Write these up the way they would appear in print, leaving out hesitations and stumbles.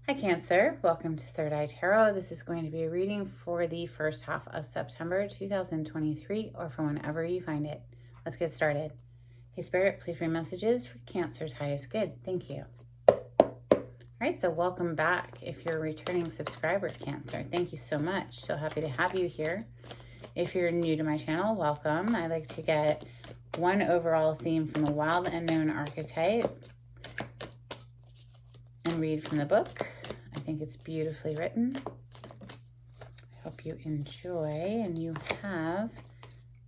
Hi Cancer, welcome to Third Eye Tarot. This is going to be a reading for the first half of September 2023 or for whenever you find it. Let's get started. Hey Spirit, please bring messages for Cancer's highest good. Thank you. All right, so welcome back. If you're a returning subscriber, Cancer, thank you so much. So happy to have you here. If you're new to my channel, welcome. I like to get one overall theme from the Wild Unknown archetype and read from the book. I think it's beautifully written. I hope you enjoy, and you have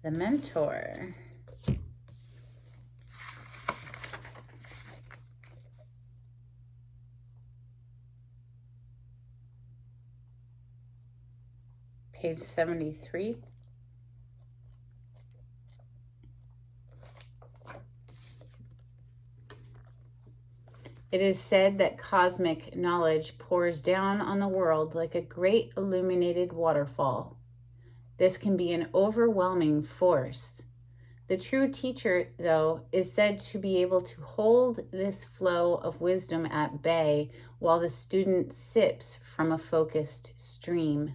the Mentor. Page 73. It is said that cosmic knowledge pours down on the world like a great illuminated waterfall. This can be an overwhelming force. The true teacher, though, is said to be able to hold this flow of wisdom at bay while the student sips from a focused stream.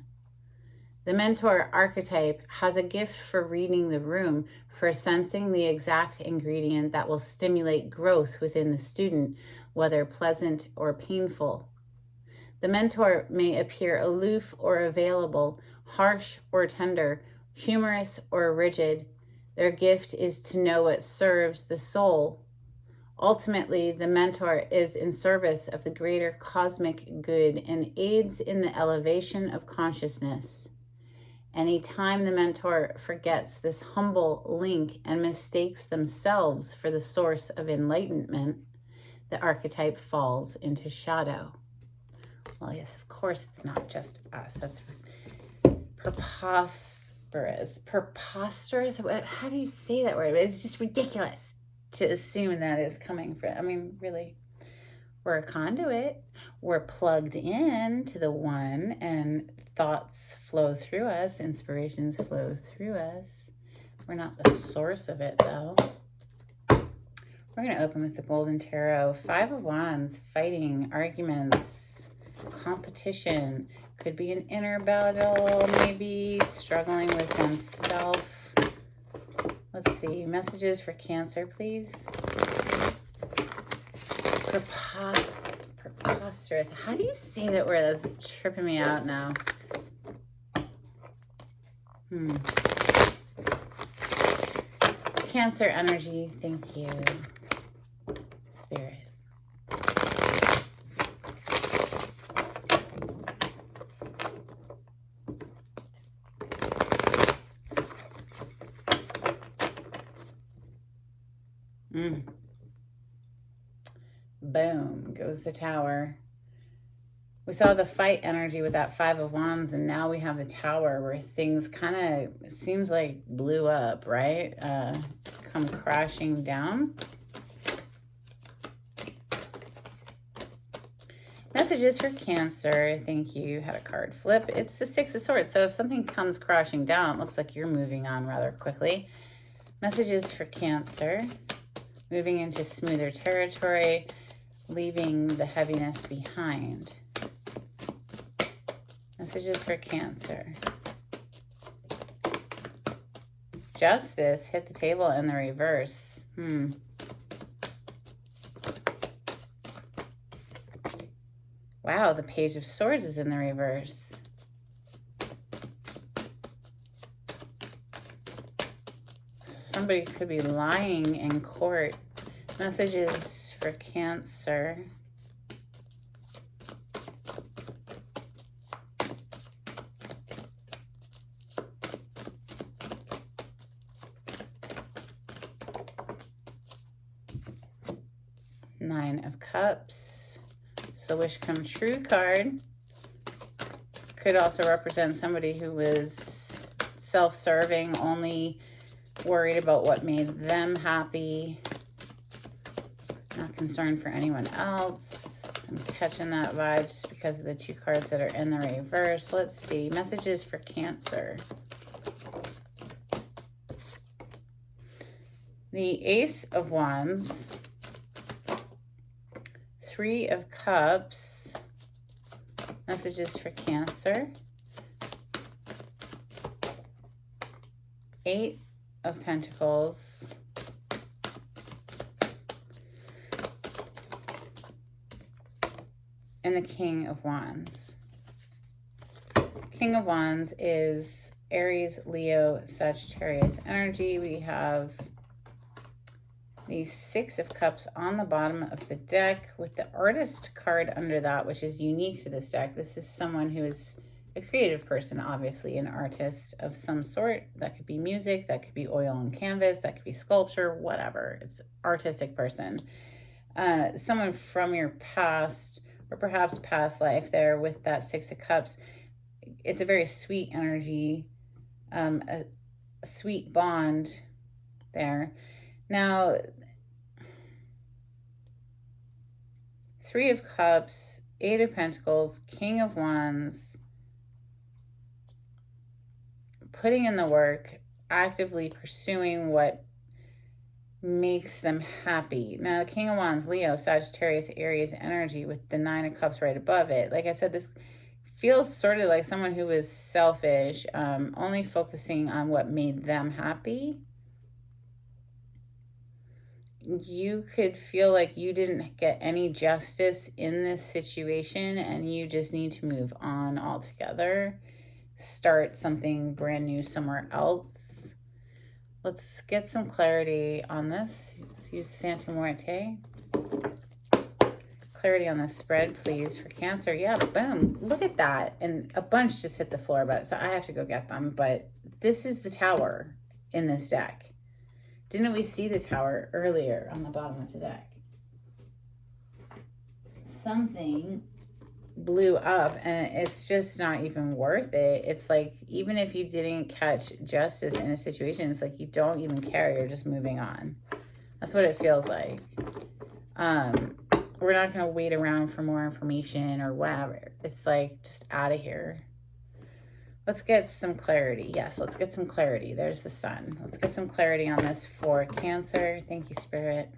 The Mentor archetype has a gift for reading the room, for sensing the exact ingredient that will stimulate growth within the student, whether pleasant or painful. The Mentor may appear aloof or available, harsh or tender, humorous or rigid. Their gift is to know what serves the soul. Ultimately, the Mentor is in service of the greater cosmic good and aids in the elevation of consciousness. Anytime the Mentor forgets this humble link and mistakes themselves for the source of enlightenment, the archetype falls into shadow. Well, yes, of course, it's not just us. That's preposterous. Preposterous? How do you say that word? It's just ridiculous to assume that it's coming from, I mean, really, we're a conduit. We're plugged in to the one, and thoughts flow through us, inspirations flow through us. We're not the source of it, though. We're going to open with the Golden Tarot. Five of Wands, fighting, arguments, competition. Could be an inner battle, maybe struggling with oneself. Let's see. Messages for Cancer, please. Preposterous. How do you say that word? That's tripping me out now. Cancer energy, thank you. Spirit. Boom, goes the Tower. We saw the fight energy with that Five of Wands, and now we have the Tower where things kind of, seems like blew up, right? Come crashing down. Messages for Cancer. Thank you. Had a card flip. It's the Six of Swords. So if something comes crashing down, it looks like you're moving on rather quickly. Messages for Cancer. Moving into smoother territory, leaving the heaviness behind. Messages for Cancer. Justice hit the table in the reverse. Wow, the Page of Swords is in the reverse. Somebody could be lying in court. Messages for Cancer. Nine of Cups. It's the Wish Come True card. Could also represent somebody who was self-serving, only worried about what made them happy, not concerned for anyone else. I'm catching that vibe just because of the two cards that are in the reverse. Let's see. Messages for Cancer. The Ace of Wands. Three of Cups. Messages for Cancer. 8 of Pentacles. And the King of Wands. King of Wands is Aries, Leo, Sagittarius energy. We have the 6 of Cups on the bottom of the deck with the Artist card under that, which is unique to this deck. This is someone who is a creative person, obviously, an artist of some sort. That could be music, that could be oil and canvas, that could be sculpture, whatever. It's artistic person. Someone from your past or perhaps past life there with that 6 of Cups. It's a very sweet energy, a sweet bond there. Now, 3 of Cups, 8 of Pentacles, King of Wands, putting in the work, actively pursuing what makes them happy. Now, the King of Wands, Leo, Sagittarius, Aries energy with the 9 of Cups right above it. Like I said, this feels sort of like someone who was selfish, only focusing on what made them happy. You could feel like you didn't get any justice in this situation and you just need to move on altogether. Start something brand new somewhere else. Let's get some clarity on this. Let's use Santa Muerte. Clarity on this spread, please, for Cancer. Yeah, boom. Look at that. And a bunch just hit the floor, but so I have to go get them. But this is the Tower in this deck. Didn't we see the Tower earlier on the bottom of the deck? Something blew up and it's just not even worth it. It's like, even if you didn't catch justice in a situation, it's like you don't even care. You're just moving on. That's what it feels like. We're not going to wait around for more information or whatever. It's like, just out of here. Let's get some clarity. Yes, let's get some clarity. There's the Sun. Let's get some clarity on this for Cancer. Thank you, Spirit.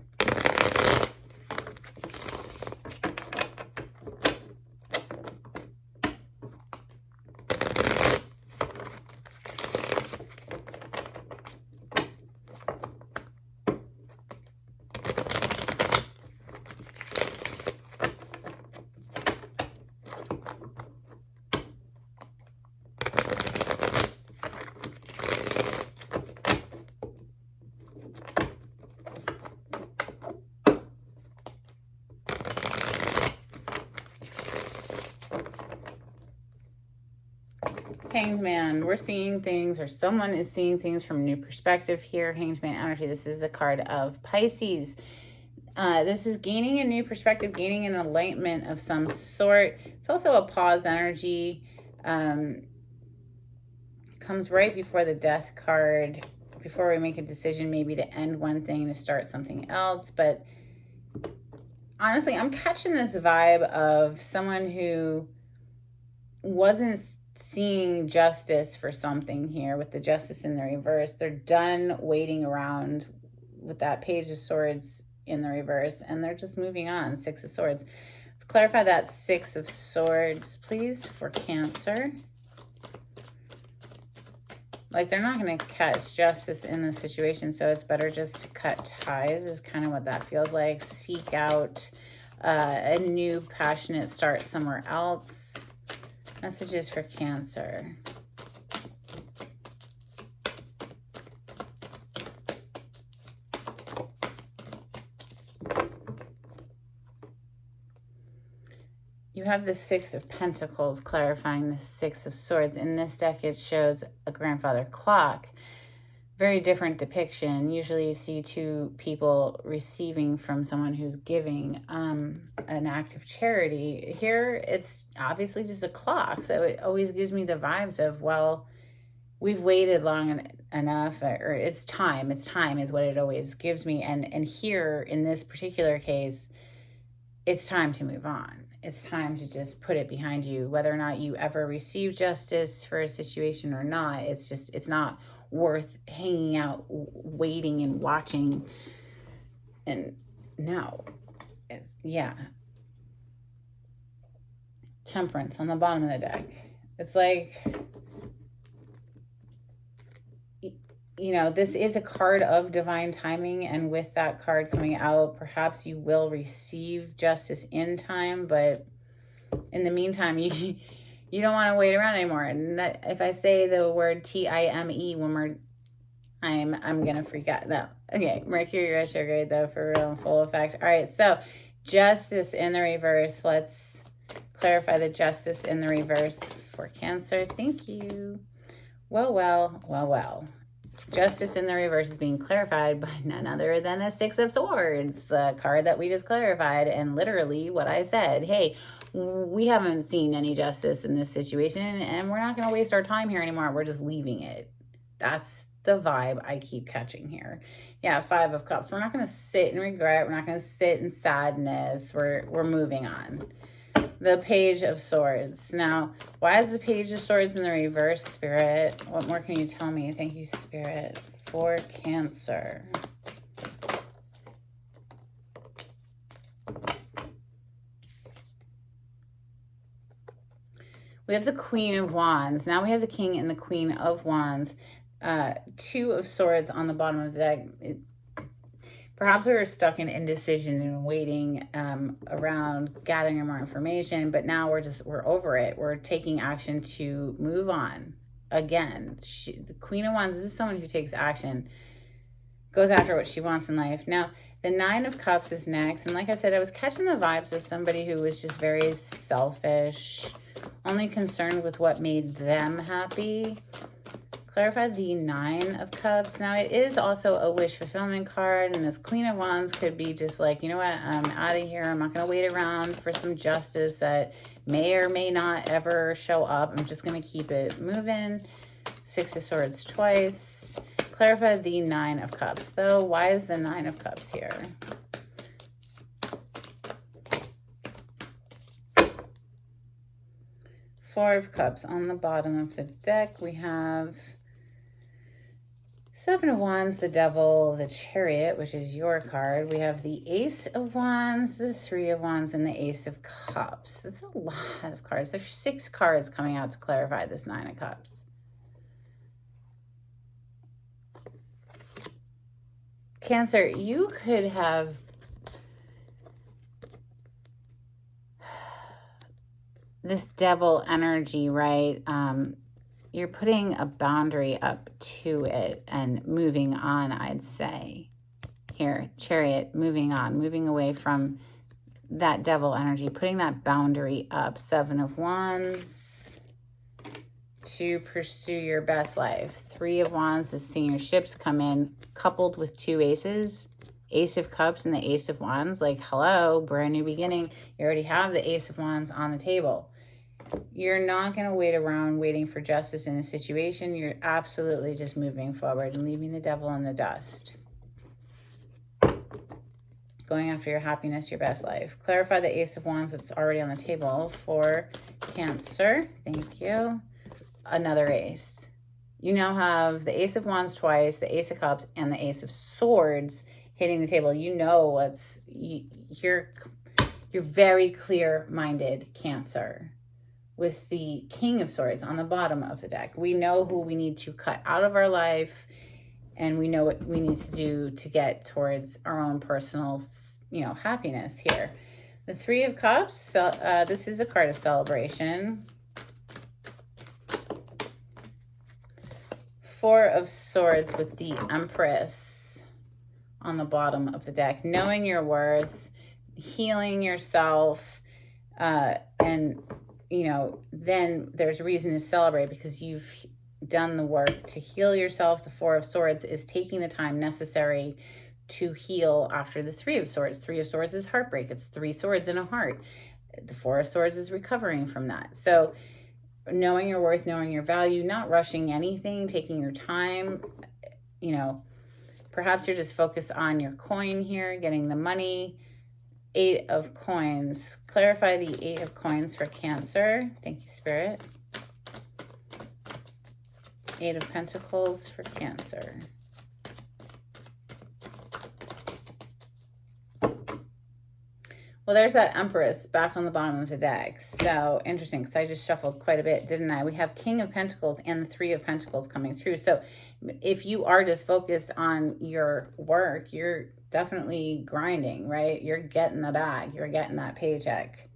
Hanged Man, we're seeing things, or someone is seeing things from a new perspective here. Hanged Man energy. This is a card of Pisces. This is gaining a new perspective, gaining an enlightenment of some sort. It's also a pause energy. Comes right before the Death card, before we make a decision maybe to end one thing to start something else. But honestly, I'm catching this vibe of someone who wasn't seeing justice for something here with the Justice in the reverse. They're done waiting around with that Page of Swords in the reverse, and they're just moving on. 6 of Swords. Let's clarify that 6 of Swords, please, for Cancer. Like, they're not going to catch justice in this situation, so it's better just to cut ties is kind of what that feels like. Seek out a new passionate start somewhere else. Messages for Cancer. You have the 6 of Pentacles clarifying the 6 of Swords. In this deck, it shows a grandfather clock. Very different depiction. Usually you see 2 people receiving from someone who's giving an act of charity. Here, it's obviously just a clock. So it always gives me the vibes of, well, we've waited long enough, or it's time. It's time is what it always gives me. And here, in this particular case, it's time to move on. It's time to just put it behind you. Whether or not you ever receive justice for a situation or not, it's not worth hanging out, waiting and watching. And no, yeah. Temperance on the bottom of the deck. It's like, you know, this is a card of divine timing, and with that card coming out, perhaps you will receive justice in time, but in the meantime, you don't want to wait around anymore. And that, if I say the word T-I-M-E one more time, I'm going to freak out. No. Okay, Mercury retrograde, though, for real and full effect. All right, so justice in the reverse. Let's clarify the justice in the reverse for Cancer. Thank you. Well. Justice in the reverse is being clarified by none other than the Six of Swords, the card that we just clarified, and literally what I said. Hey, we haven't seen any justice in this situation, and we're not going to waste our time here anymore. We're just leaving it. That's the vibe I keep catching here. Yeah, Five of Cups. We're not going to sit in regret. We're not going to sit in sadness. We're moving on. The Page of Swords. Now, why is the Page of Swords in the reverse, Spirit? What more can you tell me? Thank you, Spirit, for Cancer. We have the Queen of Wands. Now we have the King and the Queen of Wands. Two of Swords on the bottom of the deck. Perhaps we were stuck in indecision and waiting around gathering more information, but now we're over it. We're taking action to move on. Again, the Queen of Wands, this is someone who takes action, goes after what she wants in life. Now, the Nine of Cups is next. And like I said, I was catching the vibes of somebody who was just very selfish, only concerned with what made them happy. Clarify the Nine of Cups. Now, it is also a wish fulfillment card, and this Queen of Wands could be just like, you know what, I'm out of here. I'm not going to wait around for some justice that may or may not ever show up. I'm just going to keep it moving. Six of Swords twice. Clarify the Nine of Cups, though. Why is the Nine of Cups here? Four of Cups on the bottom of the deck. We have Seven of Wands, the Devil, the Chariot, which is your card. We have the Ace of Wands, the Three of Wands, and the Ace of Cups. That's a lot of cards. There's 6 cards coming out to clarify this Nine of Cups. Cancer, you could have this devil energy, right? You're putting a boundary up to it and moving on, I'd say. Here, Chariot, moving on, moving away from that devil energy, putting that boundary up. Seven of Wands to pursue your best life. Three of Wands is seeing your ships come in, coupled with 2 aces. Ace of Cups and the Ace of Wands. Like, hello, brand new beginning. You already have the Ace of Wands on the table. You're not going to wait around waiting for justice in a situation. You're absolutely just moving forward and leaving the devil in the dust. Going after your happiness, your best life. Clarify the Ace of Wands that's already on the table for Cancer. Thank you. Another ace. You now have the Ace of Wands twice, the Ace of Cups, and the Ace of Swords hitting the table. You know you're very clear-minded, Cancer. With the King of Swords on the bottom of the deck. We know who we need to cut out of our life, and we know what we need to do to get towards our own personal, happiness here. The Three of Cups, this is a card of celebration. Four of Swords with the Empress on the bottom of the deck. Knowing your worth, healing yourself, and then there's reason to celebrate because you've done the work to heal yourself. The Four of Swords is taking the time necessary to heal after the Three of Swords. Three of Swords is heartbreak. It's 3 swords in a heart. The Four of Swords is recovering from that. So knowing your worth, knowing your value, not rushing anything, taking your time, perhaps you're just focused on your coin here, getting the money. 8 of Coins. Clarify the 8 of Coins for Cancer. Thank you, Spirit. 8 of Pentacles for Cancer. Well, there's that Empress back on the bottom of the deck. So interesting, because I just shuffled quite a bit, didn't I? We have King of Pentacles and the Three of Pentacles coming through. So if you are just focused on your work, you're definitely grinding, right? You're getting the bag. You're getting that paycheck,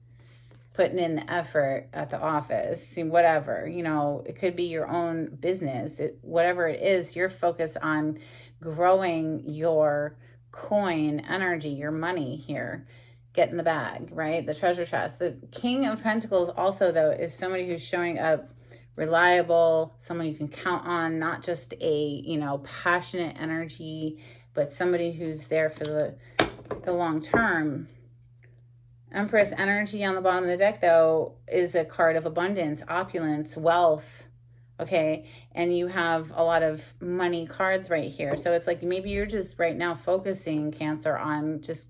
putting in the effort at the office, whatever, you know, it could be your own business. Whatever it is, you're focused on growing your coin energy, your money here. Get in the bag, right? The treasure chest. The King of Pentacles also, though, is somebody who's showing up reliable, someone you can count on, not just a, you know, passionate energy, but somebody who's there for the long term. Empress energy on the bottom of the deck, though, is a card of abundance, opulence, wealth, okay? And you have a lot of money cards right here. So it's like maybe you're just right now focusing, Cancer, on just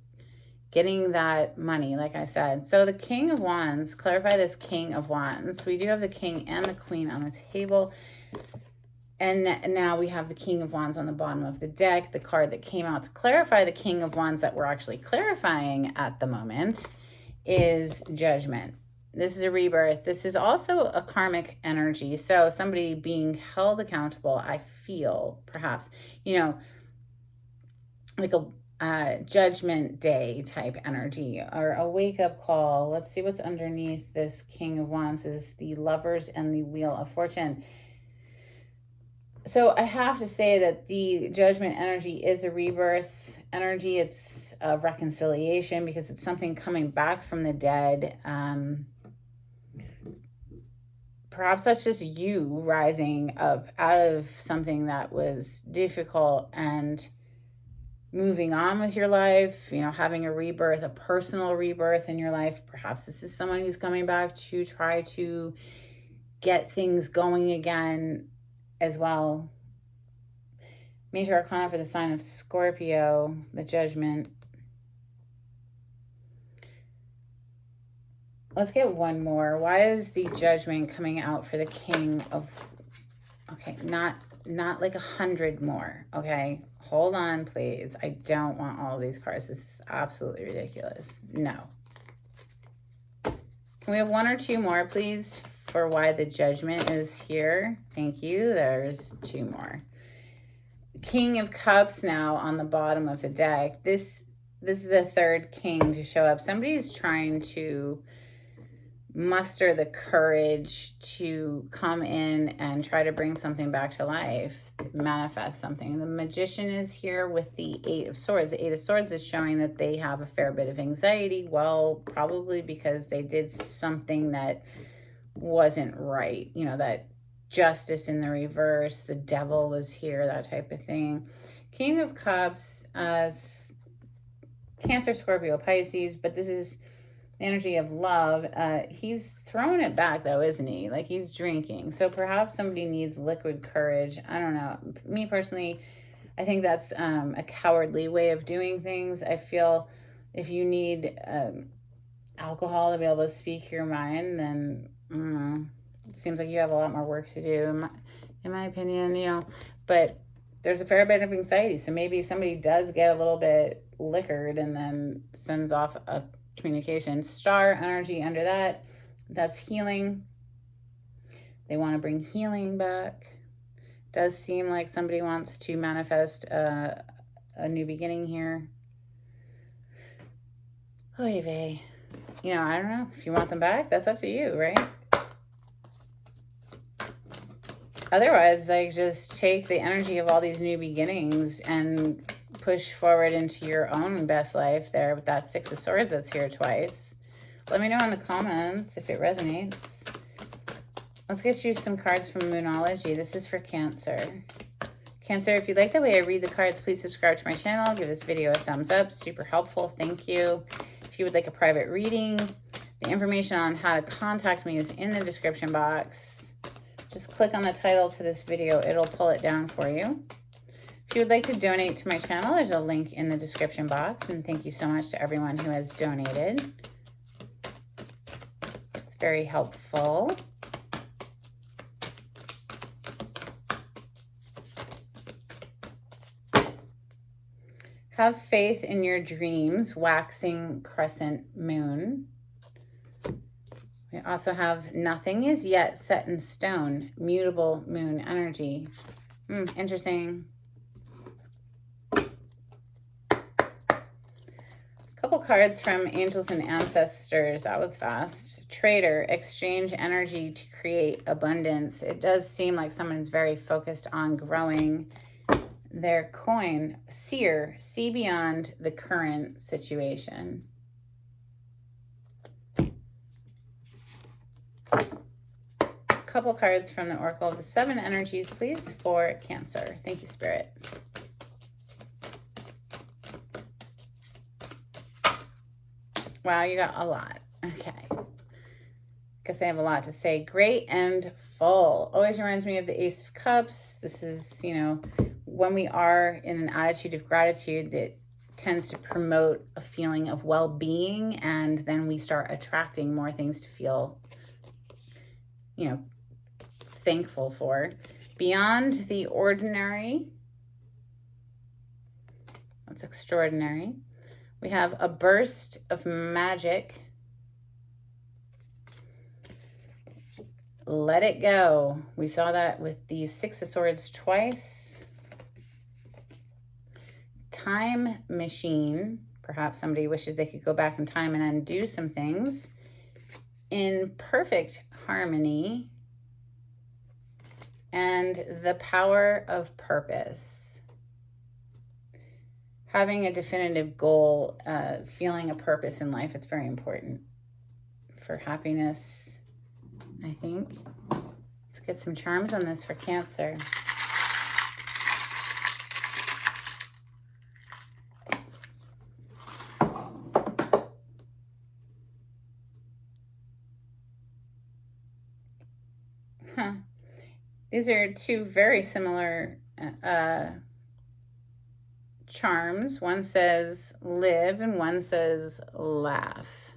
getting that money, like I said. So the King of Wands, clarify this King of Wands. We do have the King and the Queen on the table. And now we have the King of Wands on the bottom of the deck, the card that came out to clarify the King of Wands that we're actually clarifying at the moment is Judgment. This is a rebirth. This is also a karmic energy. So somebody being held accountable, I feel, perhaps, you know, like a judgment day type energy or a wake-up call. Let's see what's underneath this King of Wands is the Lovers and the Wheel of Fortune. So I have to say that the judgment energy is a rebirth energy. It's a reconciliation because it's something coming back from the dead. Perhaps that's just you rising up out of something that was difficult and moving on with your life, you know, having a rebirth, a personal rebirth in your life. Perhaps this is someone who's coming back to try to get things going again as well. Major Arcana for the sign of Scorpio, the Judgment. Let's get one more. Why is the Judgment coming out for the King of... Okay, not like 100 more, okay? Hold on, please. I don't want all of these cards. This is absolutely ridiculous. No. Can we have one or two more, please, for why the Judgment is here? Thank you. There's two more. King of Cups now on the bottom of the deck. This is the third king to show up. Somebody's trying to muster the courage to come in and try to bring something back to life, manifest something. The Magician is here with the Eight of Swords. The Eight of Swords is showing that they have a fair bit of anxiety. Well, probably because they did something that wasn't right. You know, that Justice in the reverse, the Devil was here, that type of thing. King of Cups, Cancer, Scorpio, Pisces, but this is the energy of love. He's throwing it back, though, isn't he? Like, he's drinking. So perhaps somebody needs liquid courage. I don't know. Me personally, I think that's a cowardly way of doing things. I feel if you need alcohol to be able to speak your mind, then I don't know. It seems like you have a lot more work to do, in my opinion, you know. But there's a fair bit of anxiety. So maybe somebody does get a little bit liquored and then sends off a communication. Star energy under that. That's healing. They want to bring healing back. Does seem like somebody wants to manifest a new beginning here. Oy vey. You know, I don't know. If you want them back, that's up to you, right? Otherwise, like, just take the energy of all these new beginnings and push forward into your own best life there with that Six of Swords that's here twice. Let me know in the comments if it resonates. Let's get you some cards from Moonology. This is for Cancer. Cancer, if you like the way I read the cards, please subscribe to my channel. Give this video a thumbs up. Super helpful. Thank you. If you would like a private reading, the information on how to contact me is in the description box. Just click on the title to this video. It'll pull it down for you. If you would like to donate to my channel, there's a link in the description box. And thank you so much to everyone who has donated. It's very helpful. Have faith in your dreams, waxing crescent moon. We also have nothing is yet set in stone, mutable moon energy. Interesting. Couple cards from angels and ancestors. That was fast. Trader, exchange energy to create abundance. It does seem like someone's very focused on growing their coin. Seer, see beyond the current situation. Couple cards from the Oracle of the Seven Energies, please, for Cancer. Thank you, Spirit. Wow, you got a lot. Okay. Guess I have a lot to say. Great and full. Always reminds me of the Ace of Cups. This is, you know, when we are in an attitude of gratitude, it tends to promote a feeling of well-being, and then we start attracting more things to feel, you know, thankful for. Beyond the ordinary. That's extraordinary. We have a burst of magic. Let it go. We saw that with the Six of Swords twice. Time machine. Perhaps somebody wishes they could go back in time and undo some things. In perfect harmony. And the power of purpose. Having a definitive goal, feeling a purpose in life, it's very important for happiness, I think. Let's get some charms on this for Cancer. These are two very similar charms. One says live and one says laugh.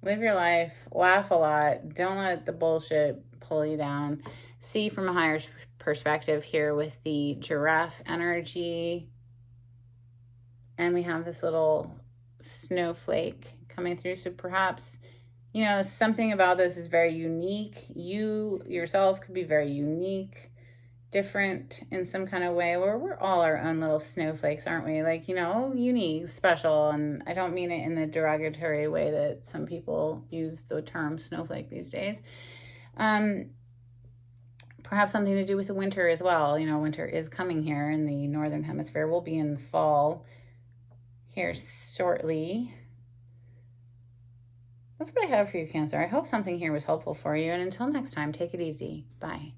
Live your life, laugh a lot, don't let the bullshit pull you down. See from a higher perspective here with the giraffe energy. And we have this little snowflake coming through. So perhaps, you know, something about this is very unique. You yourself could be very unique, different in some kind of way, where we're all our own little snowflakes, aren't we? Like, you know, unique, special. And I don't mean it in the derogatory way that some people use the term snowflake these days. Perhaps something to do with the winter as well. You know, winter is coming here in the northern hemisphere. We'll be in the fall here shortly. That's what I have for you, Cancer. I hope something here was helpful for you. And until next time, take it easy. Bye.